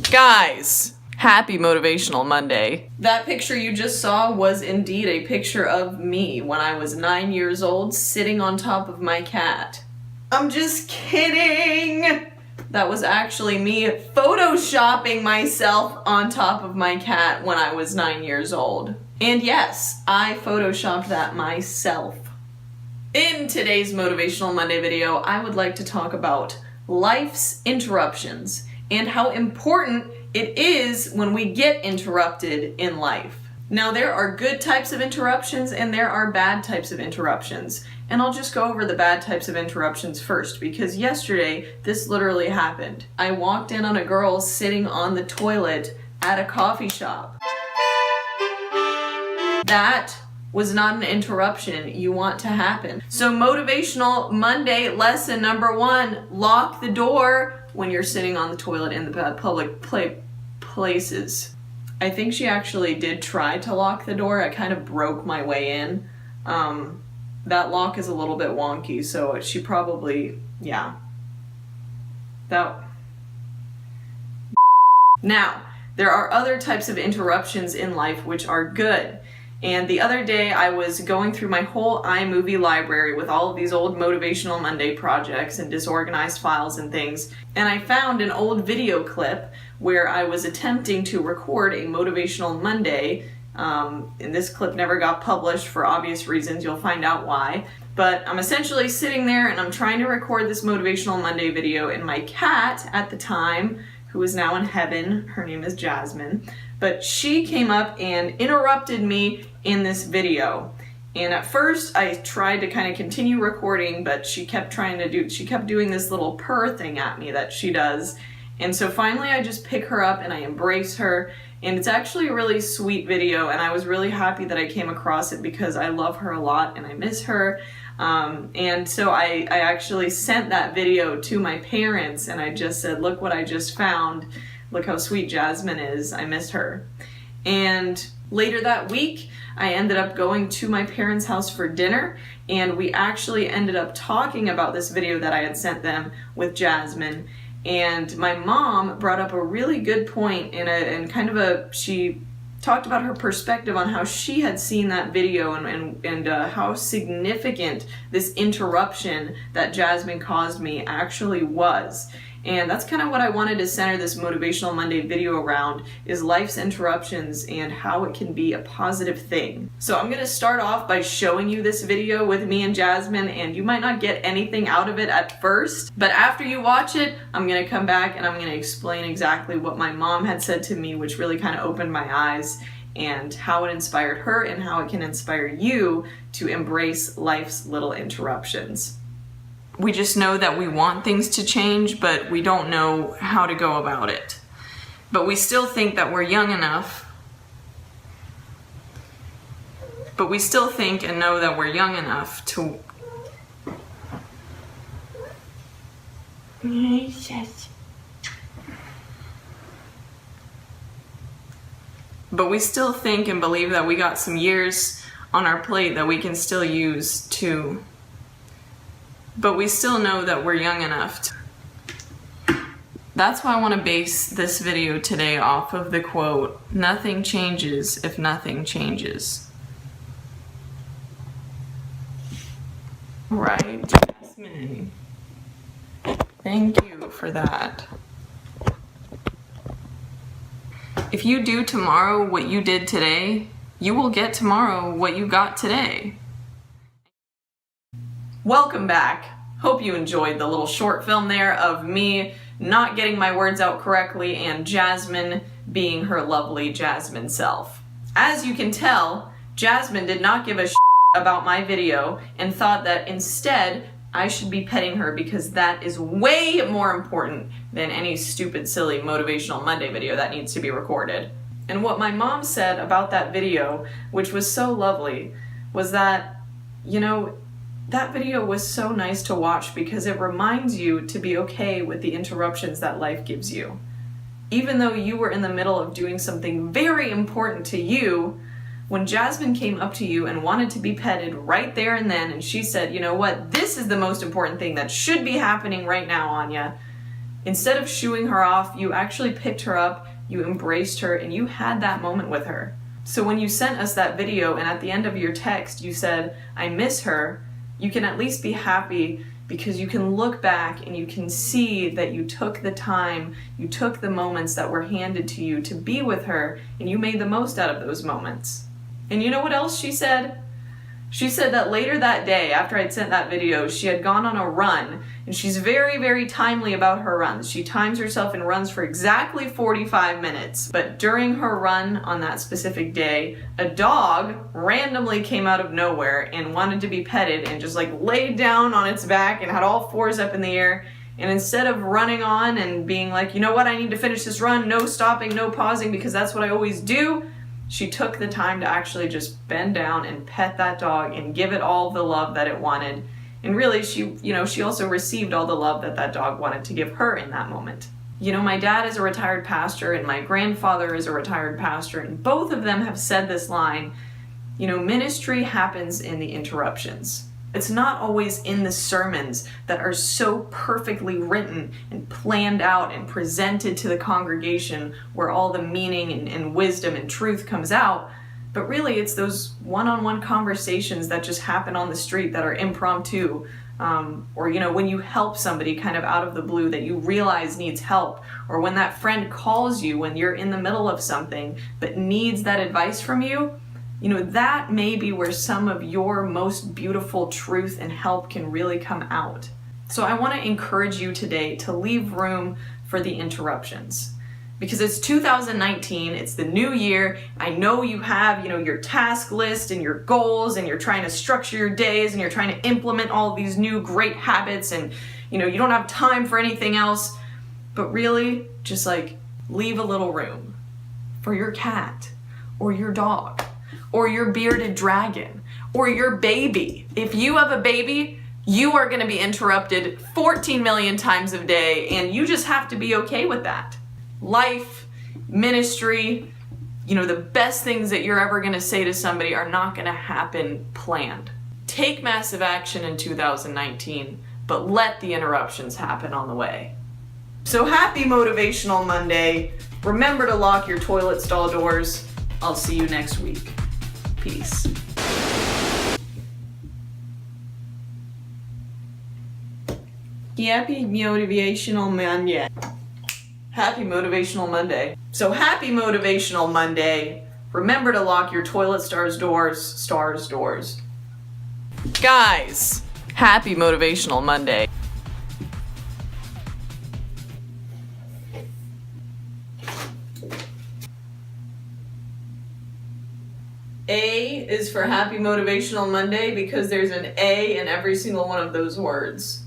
Guys, happy Motivational Monday. That picture you just saw was indeed a picture of me when I was 9 years old sitting on top of my cat. I'm just kidding! That was actually me photoshopping myself on top of my cat when I was 9 years old. And yes, I photoshopped that myself. In today's Motivational Monday video, I would like to talk about life's interruptions and how important it is when we get interrupted in life. Now, there are good types of interruptions and there are bad types of interruptions. And I'll just go over the bad types of interruptions first, because yesterday this literally happened. I walked in on a girl sitting on the toilet at a coffee shop. That was not an interruption you want to happen. So Motivational Monday lesson number 1, lock the door when you're sitting on the toilet in the public places. I think she actually did try to lock the door. I kind of broke my way in. That lock is a little bit wonky, so she probably, yeah. Now, there are other types of interruptions in life which are good. And the other day I was going through my whole iMovie library with all of these old Motivational Monday projects and disorganized files and things, and I found an old video clip where I was attempting to record a Motivational Monday. And this clip never got published for obvious reasons. You'll find out why. But I'm essentially sitting there and I'm trying to record this Motivational Monday video, and my cat at the time, who is now in heaven, her name is Jasmine, but she came up and interrupted me in this video. And at first I tried to kind of continue recording, but she kept doing this little purr thing at me that she does. And so finally I just pick her up and I embrace her, and it's actually a really sweet video, and I was really happy that I came across it because I love her a lot and I miss her. And so I actually sent that video to my parents, and I just said, look what I just found. Look how sweet Jasmine is. I missed her. And later that week, I ended up going to my parents' house for dinner, and we actually ended up talking about this video that I had sent them with Jasmine. And my mom brought up a really good point she talked about her perspective on how she had seen that video and how significant this interruption that Jasmine caused me actually was. And that's kind of what I wanted to center this Motivational Monday video around, is life's interruptions and how it can be a positive thing. So I'm going to start off by showing you this video with me and Jasmine, and you might not get anything out of it at first, but after you watch it, I'm going to come back and I'm going to explain exactly what my mom had said to me, which really kind of opened my eyes, and how it inspired her and how it can inspire you to embrace life's little interruptions. We just know that we want things to change, but we don't know how to go about it. But we still think that we're young enough. But we still think and know that we're young enough to... But we still think and believe that we got some years on our plate that we can still use to... But we still know that we're young enough to... That's why I want to base this video today off of the quote, "Nothing changes if nothing changes." Right, Jasmine. Thank you for that. If you do tomorrow what you did today, you will get tomorrow what you got today. Welcome back. Hope you enjoyed the little short film there of me not getting my words out correctly and Jasmine being her lovely Jasmine self. As you can tell, Jasmine did not give a about my video and thought that instead I should be petting her because that is way more important than any stupid, silly Motivational Monday video that needs to be recorded. And what my mom said about that video, which was so lovely, was that, you know, that video was so nice to watch because it reminds you to be okay with the interruptions that life gives you. Even though you were in the middle of doing something very important to you, when Jasmine came up to you and wanted to be petted right there and then, and she said, you know what, this is the most important thing that should be happening right now, Anja, Instead of shooing her off, you actually picked her up, you embraced her, and you had that moment with her. So when you sent us that video and at the end of your text you said, "I miss her," you can at least be happy because you can look back and you can see that you took the time, you took the moments that were handed to you to be with her, and you made the most out of those moments. And you know what else she said? She said that later that day, after I'd sent that video, she had gone on a run, and she's very, very timely about her runs. She times herself and runs for exactly 45 minutes. But during her run on that specific day, a dog randomly came out of nowhere and wanted to be petted and just like laid down on its back and had all fours up in the air. And instead of running on and being like, you know what, I need to finish this run, no stopping, no pausing, because that's what I always do, she took the time to actually just bend down and pet that dog and give it all the love that it wanted. And really, she also received all the love that that dog wanted to give her in that moment. You know, my dad is a retired pastor and my grandfather is a retired pastor, and both of them have said this line, you know, ministry happens in the interruptions. It's not always in the sermons that are so perfectly written and planned out and presented to the congregation where all the meaning and wisdom and truth comes out, but really it's those one-on-one conversations that just happen on the street that are impromptu, or you know, when you help somebody kind of out of the blue that you realize needs help, or when that friend calls you when you're in the middle of something but needs that advice from you. You know, that may be where some of your most beautiful truth and help can really come out. So I want to encourage you today to leave room for the interruptions. Because it's 2019, it's the new year. I know you have, you know, your task list and your goals, and you're trying to structure your days, and you're trying to implement all these new great habits, and you know, you don't have time for anything else. But really, just like leave a little room for your cat or your dog, or your bearded dragon, or your baby. If you have a baby, you are going to be interrupted 14 million times a day, and you just have to be okay with that. Life, ministry, you know, the best things that you're ever going to say to somebody are not going to happen planned. Take massive action in 2019, but let the interruptions happen on the way. So happy Motivational Monday. Remember to lock your toilet stall doors. I'll see you next week. Peace. Happy Motivational Monday. Happy Motivational Monday. So happy Motivational Monday. Remember to lock your toilet doors. Guys, happy Motivational Monday. A is for Happy Motivational Monday because there's an A in every single one of those words.